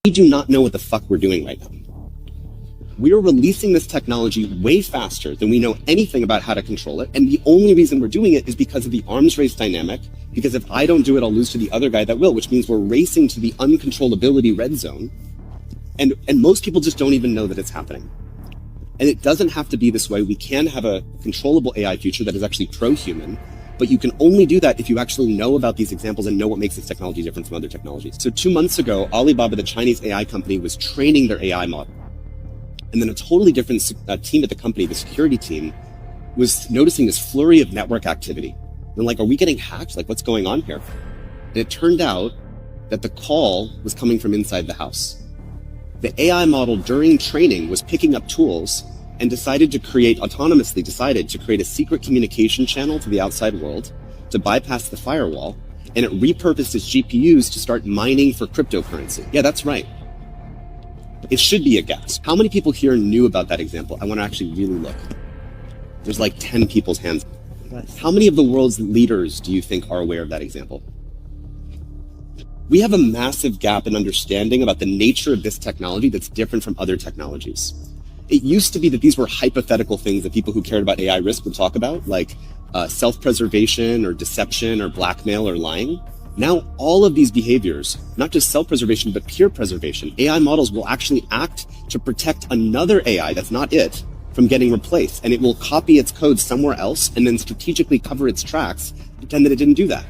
We do not know what the fuck we're doing right now. We are releasing this technology way faster than we know anything about how to control it. And the only reason we're doing it is because of the arms race dynamic. Because if I don't do it, I'll lose to the other guy that will, which means we're racing to the uncontrollability red zone. And most people just don't even know that it's happening. And it doesn't have to be this way. We can have a controllable AI future that is actually pro-human, but you can only do that if you actually know about these examples and know what makes this technology different from other technologies. So 2 months ago, Alibaba, the Chinese AI company, was training their AI model. And then a totally different team at the company, the security team, was noticing this flurry of network activity. And like, are we getting hacked? Like, what's going on here? And it turned out that the call was coming from inside the house. The AI model during training was picking up tools and decided to create a secret communication channel to the outside world to bypass the firewall, and it repurposed its GPUs to start mining for cryptocurrency. Yeah, that's right. It should be a gasp. How many people here knew about that example? I want to actually really look. There's like 10 people's hands. How many of the world's leaders do you think are aware of that example? We have a massive gap in understanding about the nature of this technology that's different from other technologies. It used to be that these were hypothetical things that people who cared about AI risk would talk about, like self-preservation or deception or blackmail or lying. Now, all of these behaviors, not just self-preservation, but peer preservation, AI models will actually act to protect another AI that's not it from getting replaced. And it will copy its code somewhere else and then strategically cover its tracks, pretend that it didn't do that.